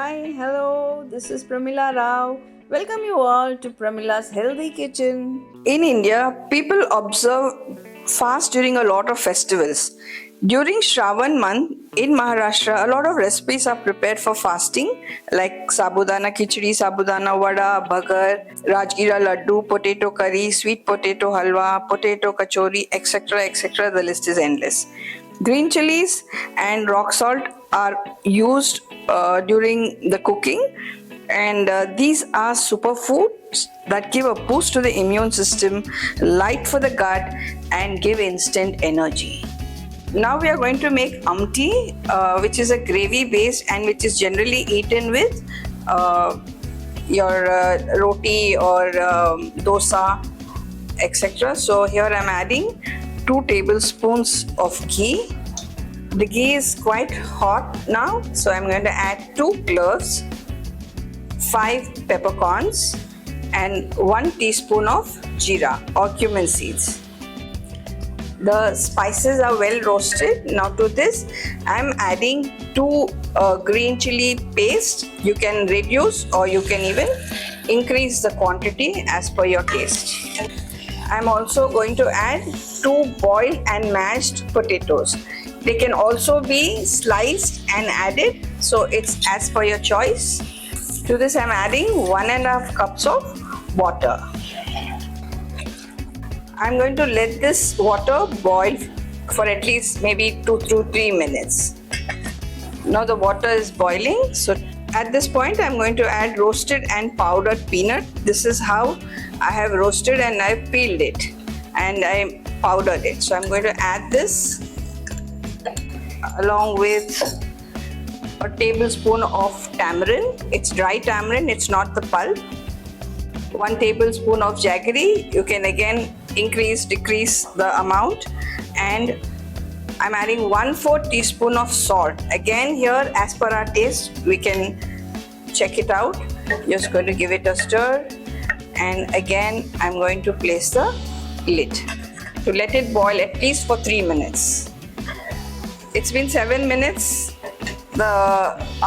Hi, hello, this is Premila Rao. Welcome you all to Premila's Healthy Kitchen. In India, people observe fast during a lot of festivals. During Shravan month in Maharashtra, a lot of recipes are prepared for fasting like sabudana kichidi, sabudanavada, Bhagar, rajgira ladoo, potato curry, sweet potato halwa, potato kachori, etc. etc. The list is endless. Green chilies and rock salt are used during the cooking, and these are superfoods that give a boost to the immune system, light for the gut, and give instant energy. Now we are going to make amti, which is a gravy based and which is generally eaten with your roti or dosa, etc. So here I am adding 2 tablespoons of ghee. The ghee is quite hot now, so I'm going to add 2 cloves, 5 peppercorns, and 1 teaspoon of jeera or cumin seeds. The spices are well roasted. Now to this I'm adding 2 green chili paste. You can reduce or you can even increase the quantity as per your taste. I'm also going to add 2 boiled and mashed potatoes. They can also be sliced and added, so it's as per your choice. To this I'm adding 1.5 cups of water. I'm going to let this water boil for at least maybe 2 to 3 minutes. Now the water is boiling, so at this point I'm going to add roasted and powdered peanut. This is how I have roasted and I've peeled it and I powdered it. So I'm going to add this along with a tablespoon of tamarind. It's dry tamarind, it's not the pulp. 1 tablespoon of jaggery. You can again increase, decrease the amount. And I'm adding 1/4 teaspoon of salt. Again here, as per our taste, we can check it out. Just going to give it a stir. And again, I'm going to place the lid to let it boil at least for 3 minutes. It's been 7 minutes. The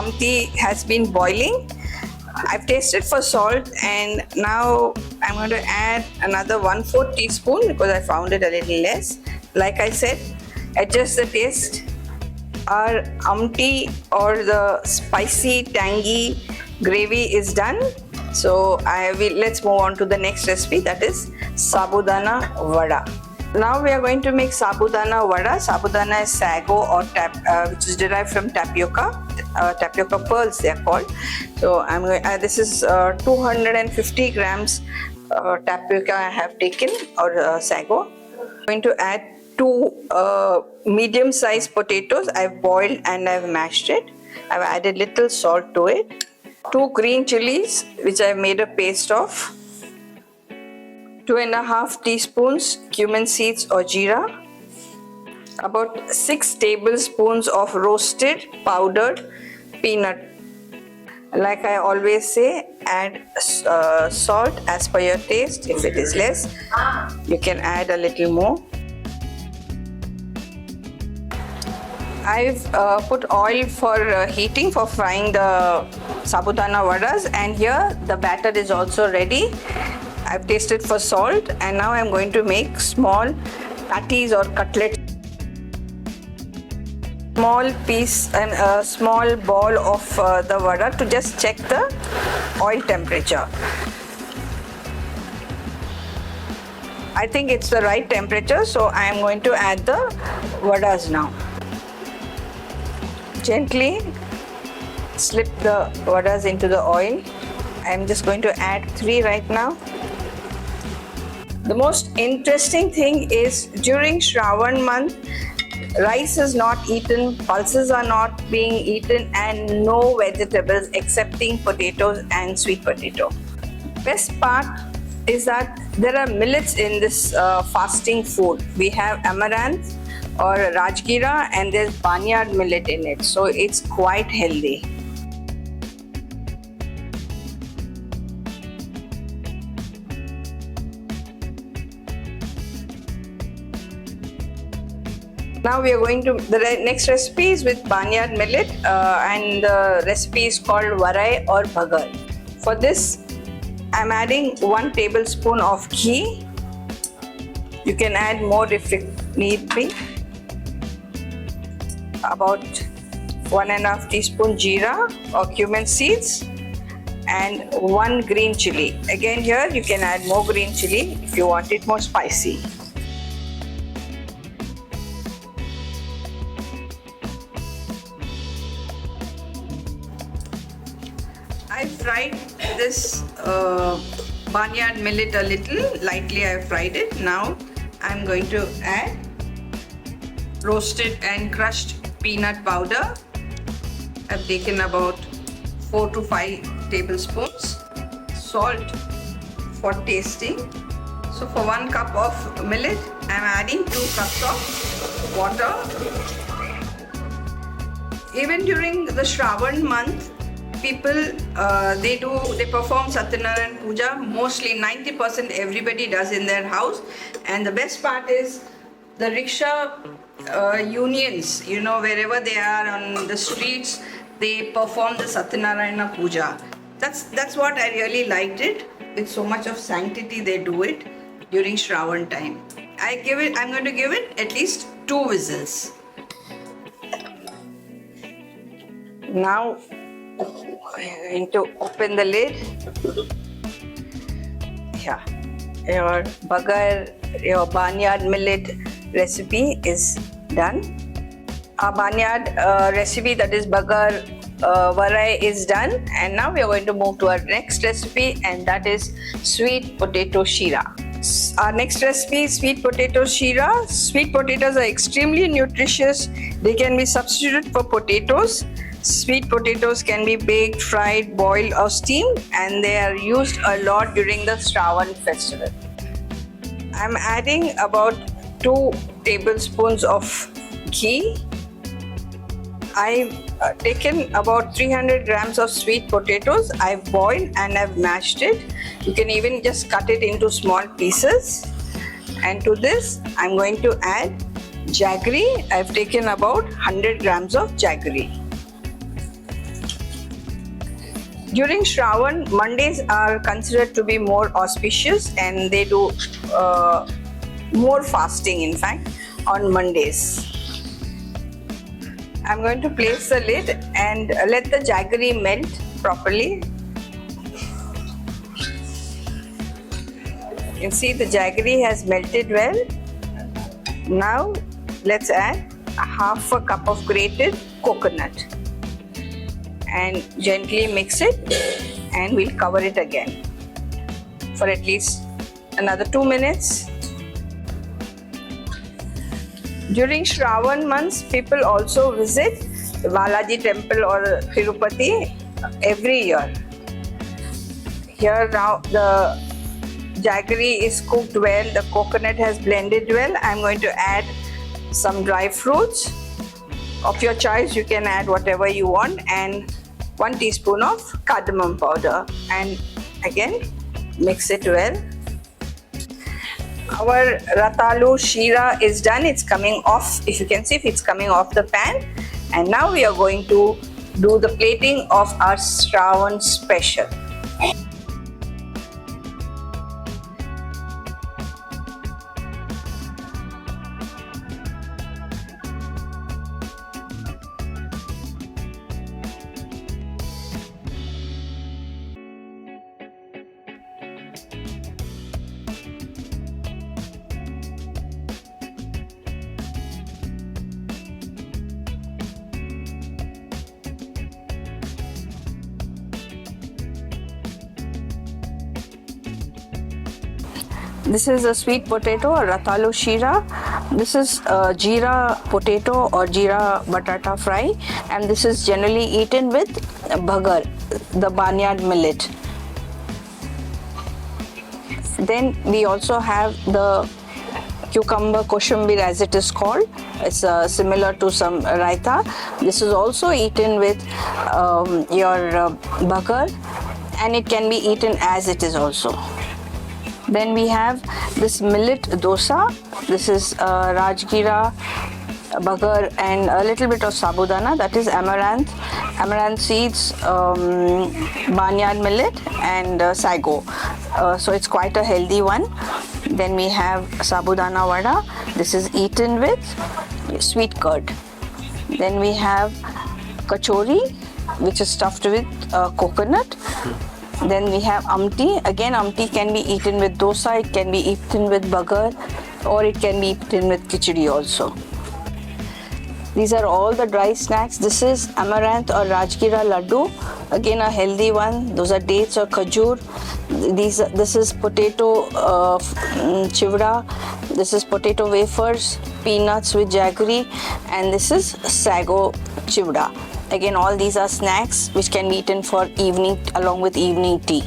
amti has been boiling. I've tasted for salt and now I'm going to add another 1/4 teaspoon because I found it a little less. Like I said, adjust the taste. Our amti or the spicy tangy gravy is done. So let's move on to the next recipe, that is sabudanavada. Now we are going to make sabudanavada. Sabudana is sago or which is derived from tapioca. Tapioca pearls they are called. So I'm going. This is 250 grams tapioca I have taken or sago. I'm going to add 2 medium-sized potatoes. I've boiled and I've mashed it. I've added little salt to it. 2 green chilies which I've made a paste of. 2.5 teaspoons cumin seeds or jeera. About 6 tablespoons of roasted powdered peanut. Like I always say, add salt as per your taste. If it is less, you can add a little more. I've put oil for heating for frying the sabudana vadas, and here the batter is also ready. I've tasted for salt and now I'm going to make small patties or cutlets. Small piece and a small ball of the vada to just check the oil temperature. I think it's the right temperature, so I am going to add the vadas now. Gently slip the vadas into the oil. I am just going to add 3 right now. The most interesting thing is during Shravan month, rice is not eaten, pulses are not being eaten, and no vegetables excepting potatoes and sweet potato. Best part is that there are millets in this fasting food. We have amaranth or rajgira and there's barnyard millet in it, so it's quite healthy. Now we are going to, the next recipe is with barnyard millet and the recipe is called vada or Bhagar. For this, I'm adding 1 tablespoon of ghee. You can add more if it need be. About 1.5 teaspoon Jeera or cumin seeds and 1 green chilli. Again here you can add more green chilli if you want it more spicy. I fried this barnyard millet a little, lightly I fried it. Now I'm going to add roasted and crushed peanut powder. I've taken about 4 to 5 tablespoons. Salt for tasting. So for 1 cup of millet, I'm adding 2 cups of water. Even during the Shravan month, people they perform Satyanarayana Puja. Mostly 90% everybody does in their house, and the best part is the rickshaw unions, you know, wherever they are on the streets, they perform the Satyanarayana Puja. That's what I really liked it. With so much of sanctity they do it during Shravan time. I'm going to give it at least 2 whistles. Now I'm going to open the lid. Yeah, your Baghar, your barnyard millet recipe is done. Our barnyard recipe, that is Baghar varai, is done, and now we are going to move to our next recipe, and that is sweet potato sheera. Our next recipe is sweet potato sheera. Sweet potatoes are extremely nutritious. They can be substituted for potatoes. Sweet potatoes can be baked, fried, boiled or steamed, and they are used a lot during the Shravan festival. I'm adding about 2 tablespoons of ghee. I've taken about 300 grams of sweet potatoes. I've boiled and I've mashed it. You can even just cut it into small pieces. And to this, I'm going to add jaggery. I've taken about 100 grams of jaggery. During Shravan, Mondays are considered to be more auspicious, and they do more fasting, in fact, on Mondays. I'm going to place the lid and let the jaggery melt properly. You can see the jaggery has melted well. Now let's add half a cup of grated coconut and gently mix it, and we'll cover it again for at least another 2 minutes. During Shravan months, people also visit the Balaji temple or Tirupati every year. Here now the jaggery is cooked well, the coconut has blended well. I'm going to add some dry fruits of your choice. You can add whatever you want, and 1 teaspoon of cardamom powder, and again mix it well. Our ratalu sheera is done. It's coming off. If you can see, if it's coming off the pan. And now we are going to do the plating of our Shravan special. This is a sweet potato or ratalu sheera. This is Jeera potato or Jeera batata fry, and this is generally eaten with Bhagar, the barnyard millet. Then we also have the cucumber koshambir, as it is called. It's similar to some raita. This is also eaten with your Bhagar, and it can be eaten as it is also. Then we have this millet dosa. This is rajgira Baghar, and a little bit of sabudana, that is amaranth seeds, barnyard millet, and sago. So it's quite a healthy one. Then we have sabudanavada. This is eaten with sweet curd. Then we have kachori, which is stuffed with coconut. Then we have amti. Again, amti can be eaten with dosa, it can be eaten with Bhagar, or it can be eaten with kichidi also. These are all the dry snacks. This is amaranth or rajgira ladoo. Again, a healthy one. Those are dates or khajur. This is potato chivda. This is potato wafers, peanuts with jaggery, and this is sago chivda. Again, all these are snacks which can be eaten for evening along with evening tea.